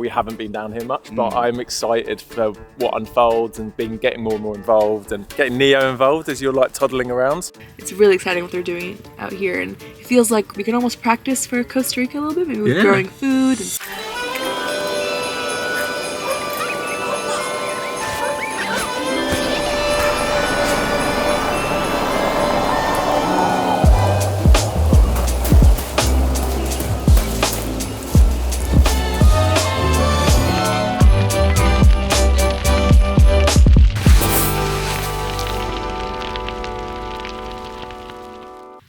We haven't been down here much, but I'm excited for what unfolds and getting more and more involved and getting Neo involved as you're like toddling around. It's really exciting what they're doing out here, and it feels like we can almost practice for Costa Rica a little bit, maybe with growing food.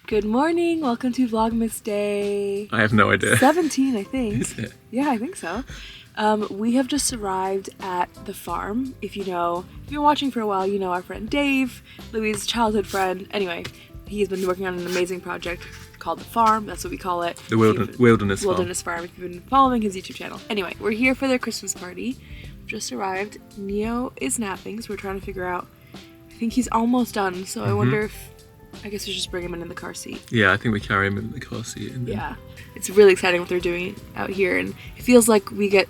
Good morning, welcome to Vlogmas Day. I have no idea. 17, I think. Is it? Yeah, I think so. We have just arrived at the farm. If you've been watching for a while, you know our friend Dave, Louis' childhood friend. Anyway, he's been working on an amazing project called the farm. That's what we call it. The Wilderness Farm. If you've been following his YouTube channel. Anyway, we're here for their Christmas party. We've just arrived. Neo is napping, so we're trying to figure out. I think he's almost done, so I wonder if. I guess we should just bring him in the car seat. Yeah, I think we carry him in the car seat. Yeah, it's really exciting what they're doing out here, and it feels like we can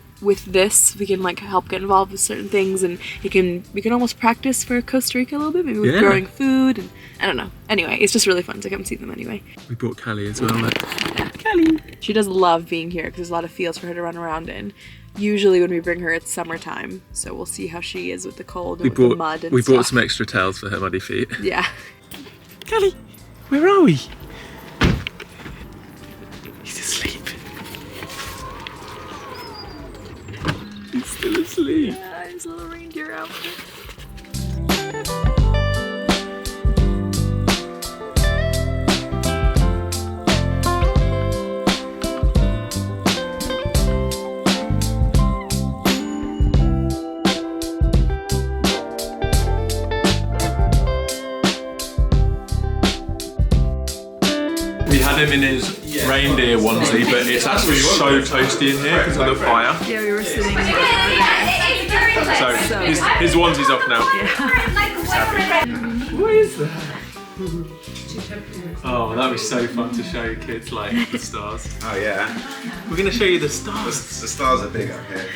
like help get involved with certain things, and we can almost practice for Costa Rica a little bit, maybe with growing food, and I don't know. Anyway, it's just really fun to come see them anyway. We brought Callie as well. Callie! She does love being here because there's a lot of fields for her to run around in. Usually when we bring her, it's summertime, so we'll see how she is with the cold and with the mud and We stuff. brought some extra towels for her muddy feet. Yeah. Callie, where are we? He's asleep. He's still asleep. Yeah, his little reindeer outfit. We had him in his reindeer onesie, but it's actually so toasty in here because of the fire. Yeah, we were sitting over there. So his onesie's off now. What is that? Oh, that'd be so fun to show kids like the stars. Oh yeah. We're going to show you the stars. The stars are big up here.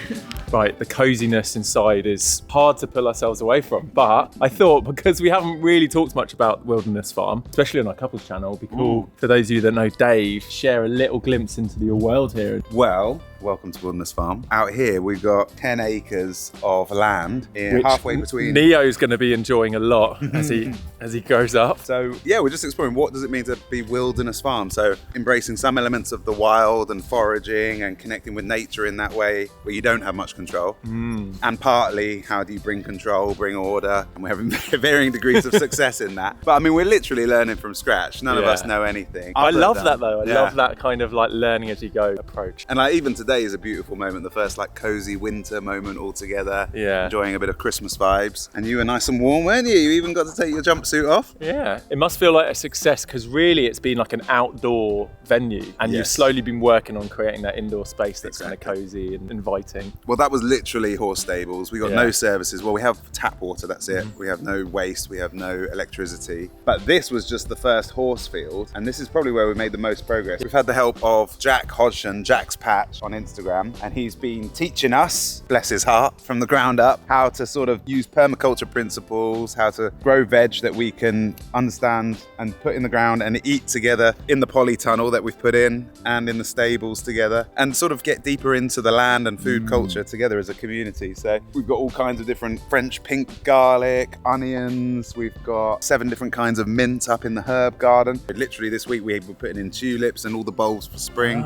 Right, the coziness inside is hard to pull ourselves away from, but I thought because we haven't really talked much about Wilderness Farm, especially on our couples channel, it'd be cool for those of you that know Dave, share a little glimpse into your world here. Well, welcome to Wilderness Farm. Out here we've got 10 acres of land halfway between. Neo's going to be enjoying a lot as he grows up. So yeah, we're just exploring what does it mean to be Wilderness Farm. So embracing some elements of the wild and foraging and connecting with nature in that way where you don't have much control. And partly how do you bring control, bring order, and we're having varying degrees of success in that. But I mean, we're literally learning from scratch. None of us know anything. I love that though. I love that kind of like learning as you go approach. And like even today is a beautiful moment, the first like cozy winter moment all together. Yeah. Enjoying a bit of Christmas vibes. And you were nice and warm, weren't you? You even got to take your jumpsuit off. Yeah. It must feel like a success because really it's been like an outdoor venue and you've slowly been working on creating that indoor space that's kind of cozy and inviting. Well, that was literally horse stables. We got no services. Well, we have tap water, that's it. We have no waste, we have no electricity. But this was just the first horse field, and this is probably where we made the most progress. We've had the help of Jack Hodgson, Jack's Patch on Instagram, and he's been teaching us, bless his heart, from the ground up, how to sort of use permaculture principles, how to grow veg that we can understand and put in the ground and eat together in the polytunnel that we've put in and in the stables together, and sort of get deeper into the land and food culture together as a community. So we've got all kinds of different French pink garlic, onions, we've got 7 different kinds of mint up in the herb garden. Literally this week we were putting in tulips and all the bulbs for spring.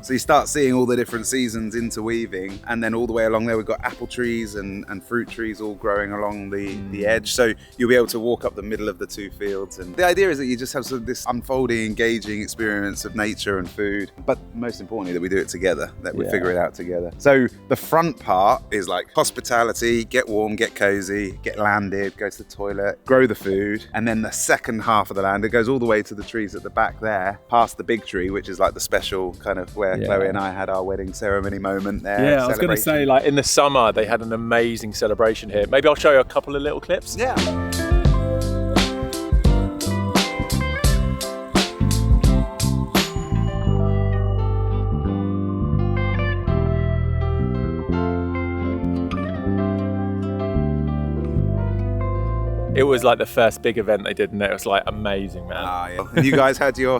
So you start seeing all the different seasons interweaving, and then all the way along there we've got apple trees and fruit trees all growing along the edge. So you'll be able to walk up the middle of the 2 fields, and the idea is that you just have sort of this unfolding, engaging experience of nature and food, but most importantly that we do it together, that we figure it out together. So the front part is like hospitality, get warm, get cozy, get landed, go to the toilet, grow the food. And then the second half of the land, it goes all the way to the trees at the back there, past the big tree, which is like the special kind of where Chloe and I had our wedding ceremony moment there. Yeah, I was going to say, like in the summer, they had an amazing celebration here. Maybe I'll show you a couple of little clips. Yeah. it was like the first big event they did, and it was like amazing, man. Yeah. And you guys had your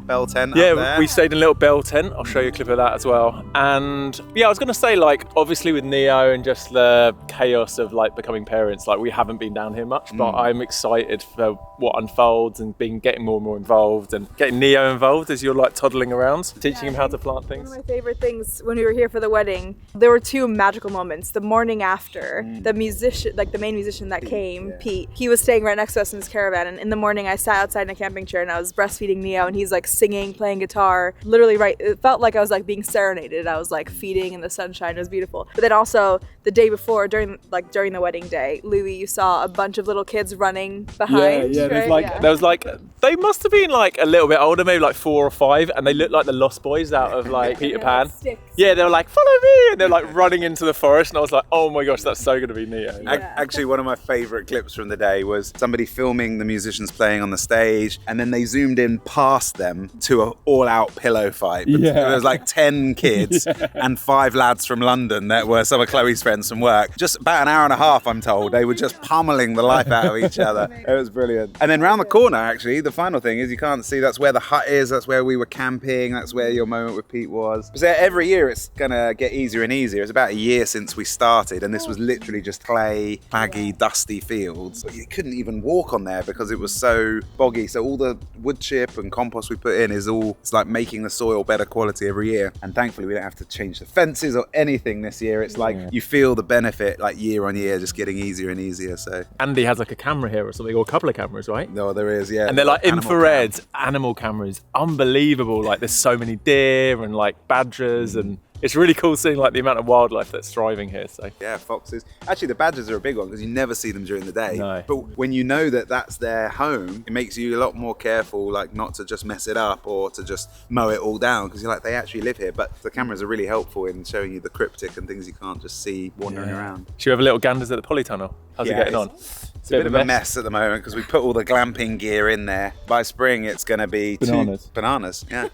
bell tent up Yeah, there? we stayed in a little bell tent. I'll show you a clip of that as well. And yeah, I was gonna say, like, obviously with Neo and just the chaos of like becoming parents, like we haven't been down here much, but I'm excited for what unfolds and getting more and more involved and getting Neo involved as you're like toddling around, teaching him how to plant things. One of my favorite things when we were here for the wedding, there were two magical moments. The morning after, the musician, like the main musician that came, Pete, he was staying right next to us in his caravan, and in the morning I sat outside in a camping chair and I was breastfeeding Neo, and he's like singing, playing guitar, literally right, it felt like I was like being serenaded. I was like feeding in the sunshine, it was beautiful. But then also the day before, during the wedding day, Louis, you saw a bunch of little kids running behind. Yeah, right? there was like, they must have been like a little bit older, maybe like 4 or 5, and they looked like the Lost Boys out of like Peter Pan. Sticks. Yeah, they were like, follow me, and they're like running into the forest, and I was like, oh my gosh, that's so gonna be Neo. Actually, one of my favourite clips from the day was somebody filming the musicians playing on the stage, and then they zoomed in past them to an all-out pillow fight. There was like 10 kids and 5 lads from London that were some of Chloe's friends from work. Just about an hour and a half, I'm told. They were just pummeling the life out of each other. It was brilliant. And then round the corner, actually, the final thing is you can't see, that's where the hut is, that's where we were camping, that's where your moment with Pete was. So every year it's gonna get easier and easier. It's about a year since we started, and this was literally just clay, plaggy, dusty fields. You couldn't even walk on there because it was so boggy. So all the wood chip and compost we put in it's like making the soil better quality every year. And thankfully we don't have to change the fences or anything this year. It's like you feel the benefit like year on year, just getting easier and easier. So Andy has like a camera here or something, or a couple of cameras, right? no, there is, yeah. And they're like Animal infrared animal cameras, unbelievable. Like there's so many deer and like badgers, and it's really cool seeing like the amount of wildlife that's thriving here. So yeah, foxes. Actually, the badgers are a big one because you never see them during the day. No. But when you know that that's their home, it makes you a lot more careful, like not to just mess it up or to just mow it all down, because you're like, they actually live here. But the cameras are really helpful in showing you the cryptic and things you can't just see wandering around. should we have a little ganders at the polytunnel? How's it getting on? It's a bit of a mess at the moment because we put all the glamping gear in there. By spring, it's going to be bananas. Yeah.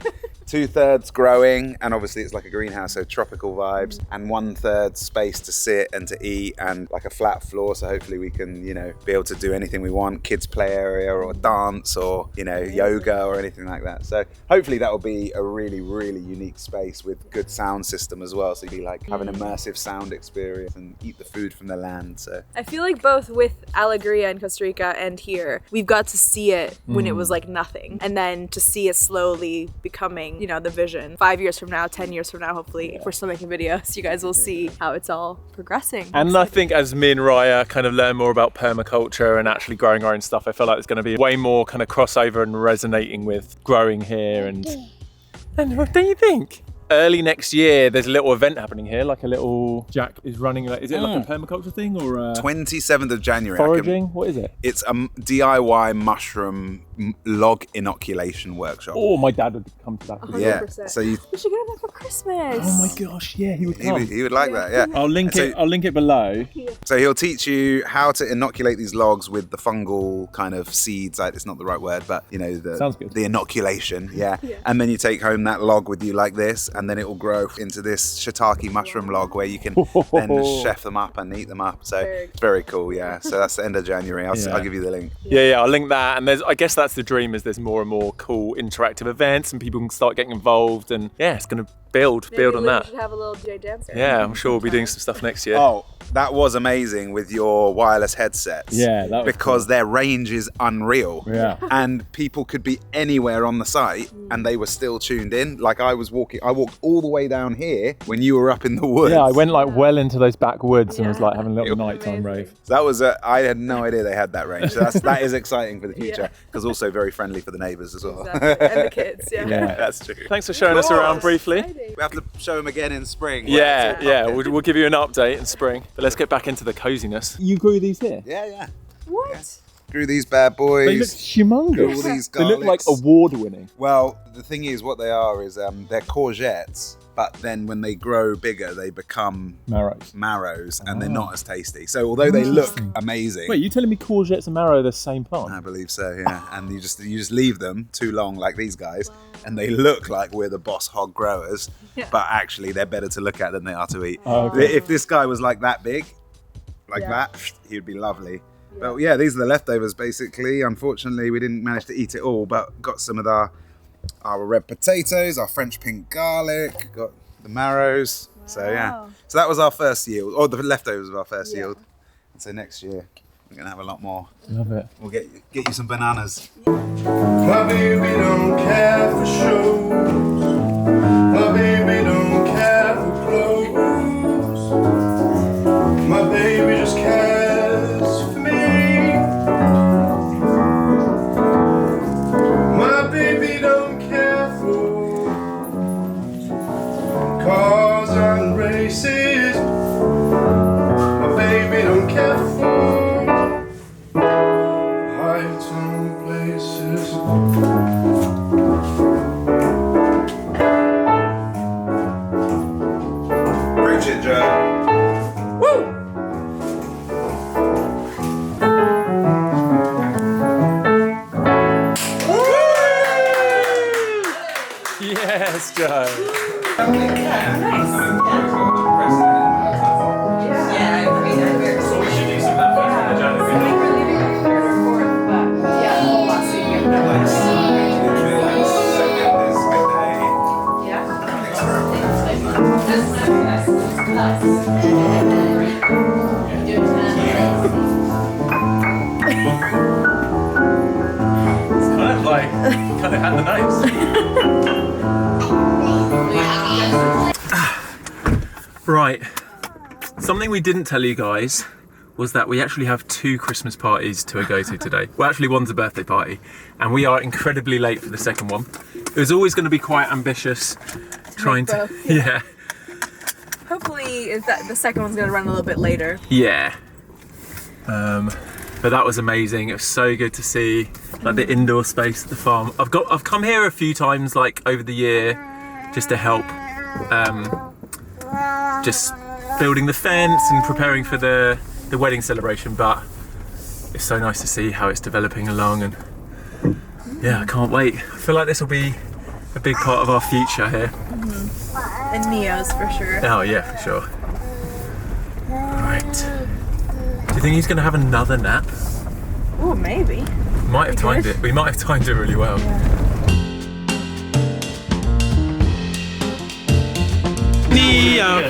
2/3 growing, and obviously it's like a greenhouse, so tropical vibes, and 1/3 space to sit and to eat, and like a flat floor, so hopefully we can, be able to do anything we want, kids play area or dance or, yoga or anything like that. So hopefully that will be a really, really unique space with good sound system as well, so you like have an immersive sound experience and eat the food from the land. So I feel like both with Alegria in Costa Rica and here, we've got to see it when it was like nothing, and then to see it slowly becoming, the vision. 5 years from now, 10 years from now, hopefully, if we're still making videos, you guys will see how it's all progressing. And I think as me and Raya kind of learn more about permaculture and actually growing our own stuff, I feel like there's going to be way more kind of crossover and resonating with growing here. And don't you think? Early next year, there's a little event happening here, like a little Jack is running. Is it like a permaculture thing or 27th of January? Foraging? What is it? It's a DIY mushroom log inoculation workshop. Oh, my dad would come to that. 100%. Yeah, so we should get him that for Christmas. Oh my gosh, yeah, he would come. He would like that, yeah. I'll link it below. So he'll teach you how to inoculate these logs with the fungal kind of seeds. Like, it's not the right word, but Sounds good. The inoculation, yeah. And then you take home that log with you like this, and then it will grow into this shiitake mushroom log where you can then chef them up and eat them up. So it's very cool, yeah. So that's the end of January. I'll give you the link. Yeah, I'll link that. And I guess that's the dream, is there's more and more cool interactive events and people can start getting involved, and it's going to build on that. We should have a little DJ dance. Yeah, I'm sure we'll be doing some stuff next year. Oh, that was amazing with your wireless headsets. Yeah, that was because cool. Their range is unreal. Yeah. And people could be anywhere on the site and they were still tuned in. Like I walked all the way down here when you were up in the woods. Yeah, I went like well into those backwoods and was like having a little nighttime rave. So that was I had no idea they had that range. So that is exciting for the future, because also very friendly for the neighbours as well. Exactly. And the kids, yeah. That's true. Thanks for showing us around briefly. We have to show them again in spring. We'll give you an update in spring. But let's get back into the coziness. You grew these here? Yeah. What? Yeah. Grew these bad boys. They look humongous. All these They look like garlics. award-winning. Well, the thing is, what they are is they're courgettes, but then when they grow bigger, they become marrows, and they're not as tasty. So although they look amazing, wait, you telling me courgettes and marrow are the same plant? I believe so, yeah. And you just leave them too long, like these guys, and they look like we're the boss hog growers, but actually they're better to look at than they are to eat. Oh, okay. If this guy was like that big, that, he would be lovely. But yeah, these are the leftovers basically. Unfortunately, we didn't manage to eat it all, but got some of our red potatoes, our French pink garlic, got the marrows. Wow. So yeah, so that was our first yield, or the leftovers of our first yield. And so next year we're gonna have a lot more. Love it. We'll get you some bananas. My baby don't care for shows. My baby don't care for clothes. My baby just cares for me. My baby don't care for cars and races. My baby don't care for heights and places. Preach it, Joe. Yes, Joe. Kind of had the nose. Right, something we didn't tell you guys was that we actually have 2 Christmas parties to go to today. Well, actually one's a birthday party, and we are incredibly late for the second one. It was always going to be quite ambitious, trying to, yeah. Hopefully the second one's gonna run a little bit later. Yeah. But that was amazing. It was so good to see like the indoor space at the farm. I've come here a few times like over the year just to help just building the fence and preparing for the wedding celebration, but it's so nice to see how it's developing along, and yeah, I can't wait. I feel like this will be a big part of our future here. And Neo's for sure. Oh yeah, for sure. Right. Do you think he's going to have another nap? Oh, maybe. Might have timed it. We might have timed it really well. Neo!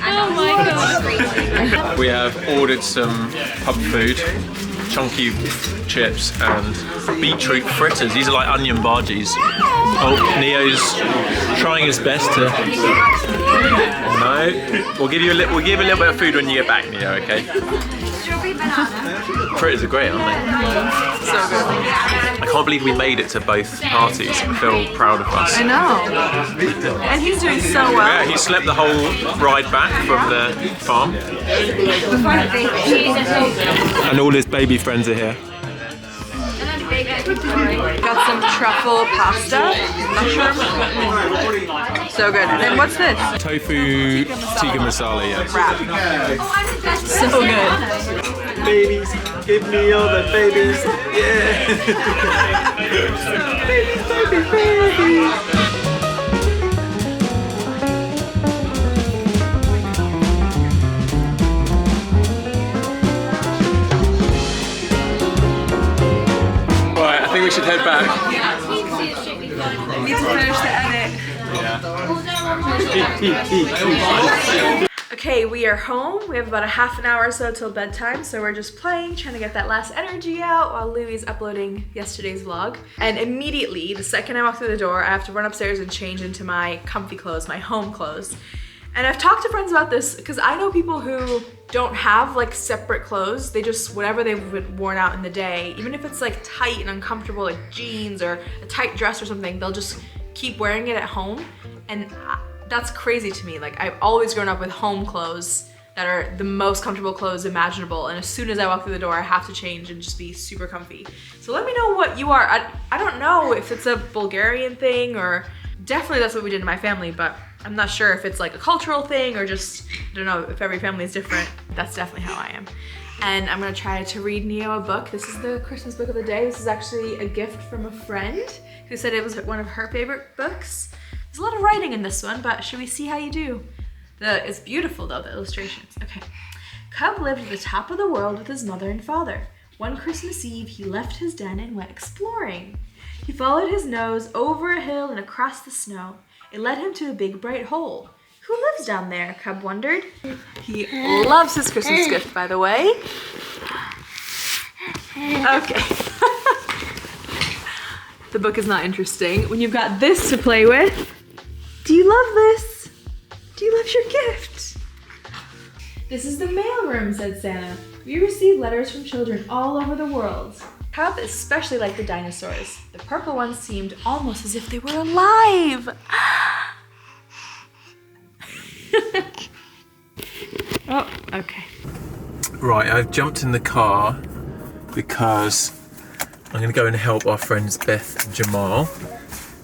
Oh my god. We have ordered some pub food, chunky chips and beetroot fritters. These are like onion bhajis. Oh, Neo's trying his best to. No, we'll give a little bit of food when you get back, Neo. Okay. Fritters are great, aren't they? So good. I can't believe we made it to both parties. I feel proud of us. I know. And he's doing so well. Yeah, he slept the whole ride back from the farm. And all his baby friends are here. Got some truffle pasta, mushroom. So good. And then what's this? Tofu tikka masala, yeah. Wrap. So good. Babies, give me all the babies, yeah. Babies, babies. Right, I think we should head back. We need to finish the edit. Okay, we are home. We have about a half an hour or so till bedtime, so we're just playing, trying to get that last energy out while Louie's uploading yesterday's vlog. And immediately, the second I walk through the door, I have to run upstairs and change into my comfy clothes, my home clothes. And I've talked to friends about this because I know people who don't have like separate clothes. They just, whatever they've worn out in the day, even if it's like tight and uncomfortable, like jeans or a tight dress or something, they'll just keep wearing it at home. And that's crazy to me. Like, I've always grown up with home clothes that are the most comfortable clothes imaginable, and as soon as I walk through the door, I have to change and just be super comfy. So let me know what you are. I don't know if it's a Bulgarian thing, or definitely that's what we did in my family, but I'm not sure if it's like a cultural thing or just, I don't know, if every family is different. That's definitely how I am. And I'm gonna try to read Neo a book. This is the Christmas book of the day. This is actually a gift from a friend who said it was one of her favorite books. There's a lot of writing in this one, but should we see how you do? It's beautiful though, the illustrations. Okay. Cub lived at the top of the world with his mother and father. One Christmas Eve, he left his den and went exploring. He followed his nose over a hill and across the snow. It led him to a big bright hole. Who lives down there? Cub wondered. He loves his Christmas gift, by the way. Okay. The book is not interesting when you've got this to play with. Do you love this? Do you love your gift? This is the mailroom, said Santa. We receive letters from children all over the world. Cub especially liked the dinosaurs. The purple ones seemed almost as if they were alive. Oh, okay. Right, I've jumped in the car because I'm going to go and help our friends Beth and Jamarl.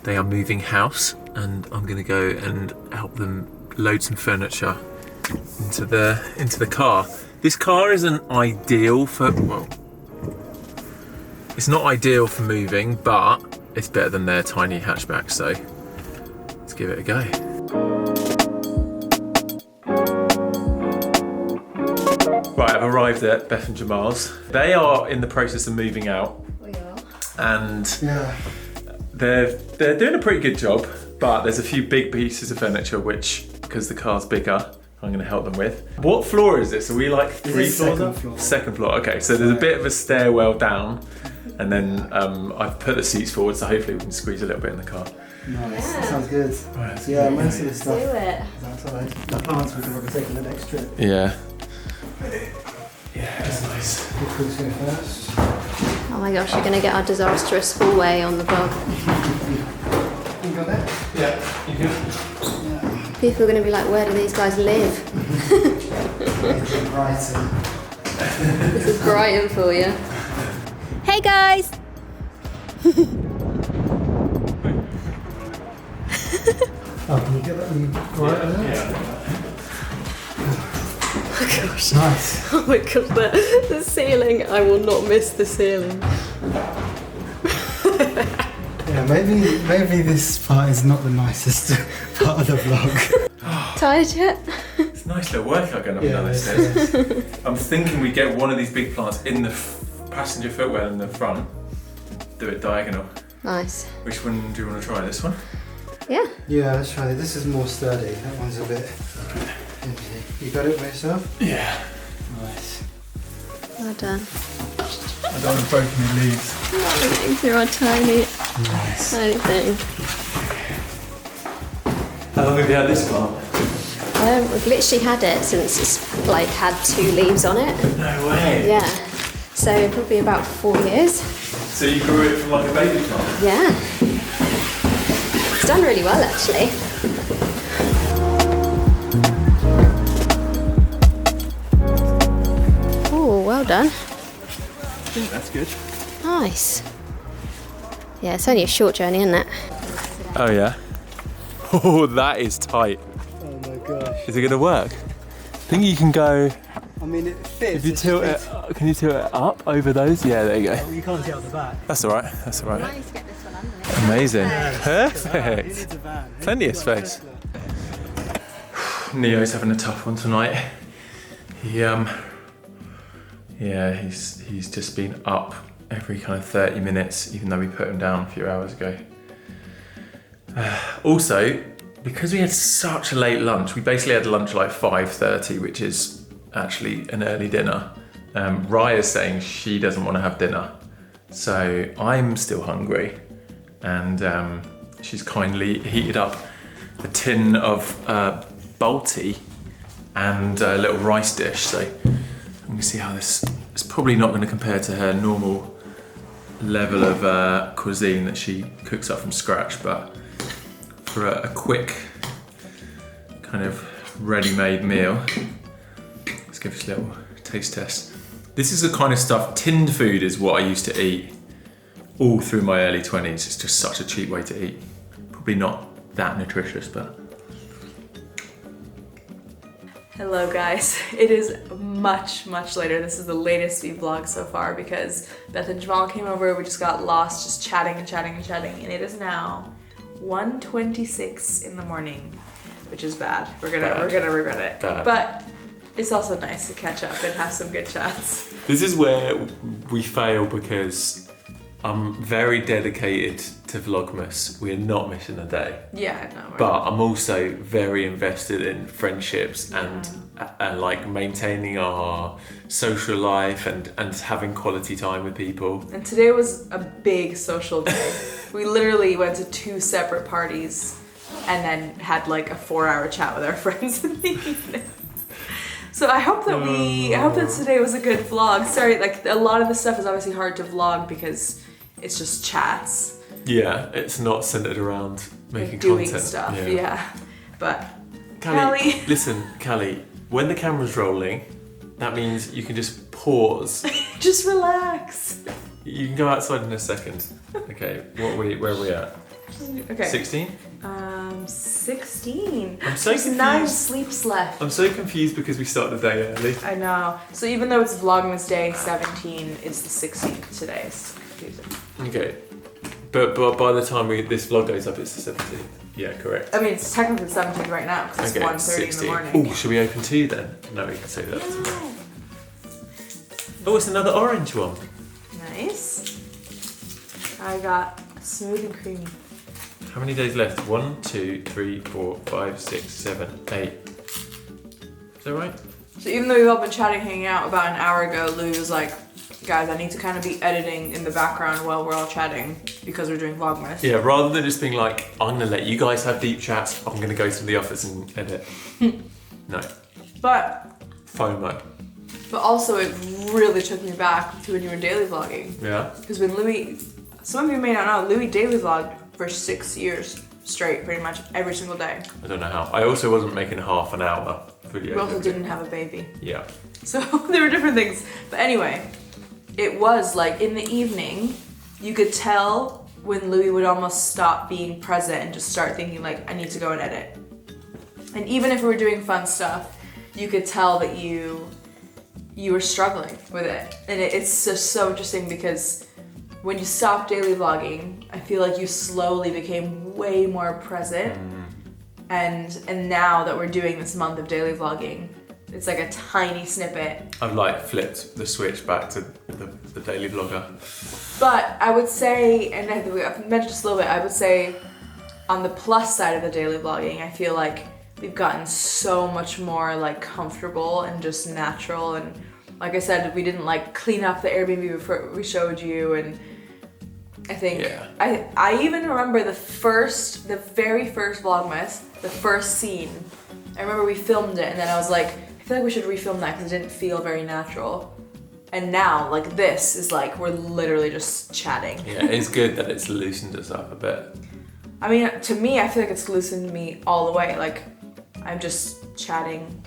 They are moving house, and I'm going to go and help them load some furniture into the car. This car isn't ideal for, well, it's not ideal for moving, but it's better than their tiny hatchback, so let's give it a go. Right, I've arrived at Beth and Jamarl's. They are in the process of moving out. We are. And they're doing a pretty good job, but there's a few big pieces of furniture which, because the car's bigger, I'm going to help them with. What floor is this? Are we like 3 floors up? Second floor. Okay, so there's a bit of a stairwell down, and then I've put the seats forward, so hopefully we can squeeze a little bit in the car. Nice, that sounds good. Right, Yeah, most of the stuff Do it. is outside. The plants we can probably take on the next trip. Yeah. Yeah, it's nice. Good cruise here first. Oh my gosh, you're going to get our disastrous hallway on the vlog. You got that? Yeah, you good? People are going to be like, where do these guys live? Brighton. This is Brighton for you. Hey guys! Oh, can you get that one right on there? Yeah. Oh gosh. Nice. Oh my gosh, the ceiling. I will not miss the ceiling. Yeah, maybe this part is not the nicest part of the vlog. Tired yet? It's a nice little workout going up and down Yeah, those stairs. I'm thinking we get one of these big plants in the passenger footwell in the front, do it diagonal. Nice. Which one do you want to try? This one? Yeah. Yeah, let's try this. This is more sturdy. That one's a bit empty. You got it by yourself? Yeah. Nice. Well done. I don't want to break any leaves. You're a tiny, Nice. tiny thing. How long have you had this plant? We've literally had it since it's like had 2 leaves on it. No way. Yeah. So probably about 4 years. So you grew it from like a baby plant? Yeah. It's done really well actually. Oh, well done. Yeah, that's good. Nice. Yeah, it's only a short journey, isn't it? Oh yeah? Oh, that is tight. Oh my gosh. Is it going to work? I think you can go, I mean, it fits. if you it's tilt just- it, can you tilt it up over those? Yeah, there you go. You can't see out the back. That's all right, that's all right. Nice to get this one under. Amazing. Who Perfect. needs a van? Plenty of space. Neo's having a tough one tonight. He's just been up every kind of 30 minutes, even though we put him down a few hours ago. Also, because we had such a late lunch, we basically had lunch like 5:30, which is actually an early dinner. Raya's saying she doesn't want to have dinner, so I'm still hungry, and she's kindly heated up a tin of Balti and a little rice dish. So let me see how this. It's probably not going to compare to her normal level of cuisine that she cooks up from scratch, but for a quick kind of ready-made meal, let's give this a little taste test. This is the kind of stuff, tinned food is what I used to eat all through my early 20s. It's just such a cheap way to eat. Probably not that nutritious, but. Hello guys, it is much later. This is the latest we vlogged so far because Beth and Jamarl came over, we just got lost just chatting, and it is now 1:26 in the morning, which is bad. We're gonna regret it. Bad. But It's also nice to catch up and have some good chats. This is where we fail because I'm very dedicated to Vlogmas. We're not missing a day. Yeah, no. But I'm also very invested in friendships and like maintaining our social life and having quality time with people. And today was a big social day. We literally went to 2 separate parties and then had like a 4-hour chat with our friends in the evening. So I hope that today was a good vlog. Sorry, like a lot of the stuff is obviously hard to vlog because it's just chats. Yeah, it's not centered around making doing content. Stuff, yeah. But Callie, listen, Callie, when the camera's rolling, that means you can just pause. Just relax. You can go outside in a second. Okay, where are we at? Okay. 16? 16. I'm so There's confused. 9 sleeps left. I'm so confused because we started the day early. I know. So even though it's Vlogmas Day 17, it's the 16th today. It's confusing. Okay. But by the time this vlog goes up, it's the 17th. Yeah, correct. I mean, it's technically 17 right now because it's 1:30 in the morning. Oh, should we open 2 then? No, we can say that tomorrow. Oh, it's another orange one. Nice. I got smooth and creamy. How many days left? 1, 2, 3, 4, 5, 6, 7, 8. Is that right? So even though we've all been chatting, hanging out, about an hour ago, Louie was like, guys, I need to kind of be editing in the background while we're all chatting because we're doing Vlogmas. Yeah, rather than just being like, I'm gonna let you guys have deep chats, I'm gonna go to the office and edit. No. But FOMO. also it really took me back to when you were daily vlogging. Yeah. Because when Louie, some of you may not know, Louie daily vlogged for 6 years straight, pretty much every single day. I don't know how. I also wasn't making half an hour video. We also didn't have a baby. Yeah. So there were different things. But anyway, it was like in the evening, you could tell when Louie would almost stop being present and just start thinking like, I need to go and edit. And even if we were doing fun stuff, you could tell that you were struggling with it. And it's just so interesting because when you stopped daily vlogging, I feel like you slowly became way more present. And now that we're doing this month of daily vlogging, it's like a tiny snippet. I've like flipped the switch back to the daily vlogger. But I would say, and I think I've mentioned this a little bit, I would say on the plus side of the daily vlogging, I feel like we've gotten so much more like comfortable and just natural. And like I said, we didn't like clean up the Airbnb before we showed you. And I think, I even remember the very first Vlogmas, the first scene. I remember we filmed it and then I was like, I feel like we should refilm that because it didn't feel very natural. And now, like this is like, we're literally just chatting. Yeah, it's good that it's loosened us up a bit. I mean, to me, I feel like it's loosened me all the way. Like, I'm just chatting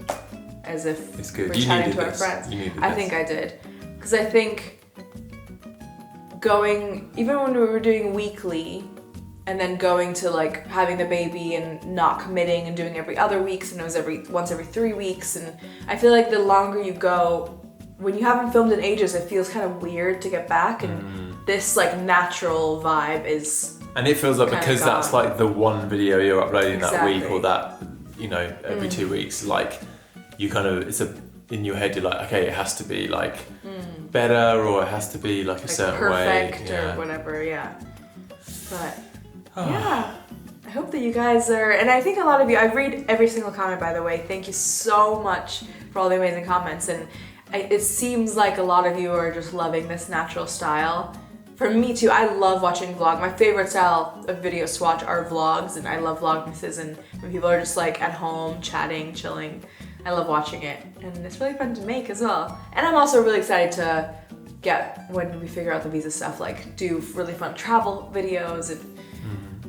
as if it's good. we're You chatting needed to our this. friends. You needed I this. think I did. Because I think even when we were doing weekly, and then going to like having the baby and not committing and doing every other weeks, and it was once every 3 weeks, and I feel like the longer you go, when you haven't filmed in ages, it feels kind of weird to get back, and this like natural vibe is. And it feels like because gone. that's like the one video you're uploading that week, Exactly. or that, you know, every 2 weeks, like you kind of, in your head you're like, okay, it has to be like better, or it has to be like a certain perfect way. or whatever, yeah. But yeah, I hope that you guys are, and I think a lot of you, I read every single comment, by the way. Thank you so much for all the amazing comments, and it seems like a lot of you are just loving this natural style. For me too, I love watching vlog. My favorite style of videos to watch are vlogs, and I love vlogmases, and when people are just like at home, chatting, chilling, I love watching it, and it's really fun to make as well. And I'm also really excited to get, when we figure out the visa stuff, like do really fun travel videos, and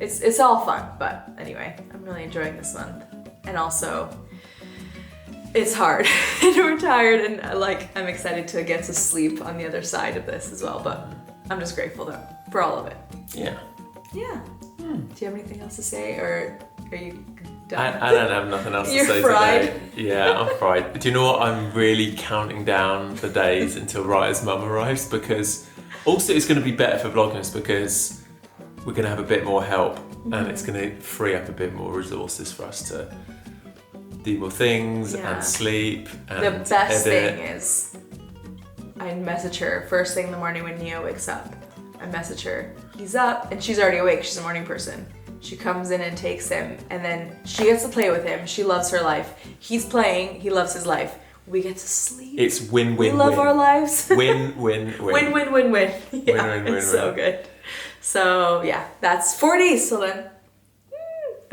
it's all fun. But anyway, I'm really enjoying this month, and also it's hard and we're tired, and like I'm excited to get to sleep on the other side of this as well. But I'm just grateful though for all of it. Yeah. Yeah. Do you have anything else to say, or are you done? I don't have nothing else to say fried? today. Yeah, I'm fried. Do you know what? I'm really counting down the days until Raya's mum arrives, because also it's going to be better for Vlogmas because we're going to have a bit more help, and it's going to free up a bit more resources for us to do more things Yeah. and sleep and The best edit. thing is I message her first thing in the morning when Neo wakes up. I message her. He's up and she's already awake. She's a morning person. She comes in and takes him and then she gets to play with him. She loves her life. He's playing. He loves his life. We get to sleep. It's win, We win, love win. our lives. Win, win, win. Win, win, win, win. Yeah, win, win, it's so win. good. So yeah, that's 4 days till then.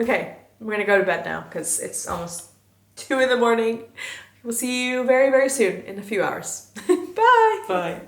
Okay, we're gonna go to bed now because it's almost 2 in the morning. We'll see you very, very soon in a few hours. Bye. Bye.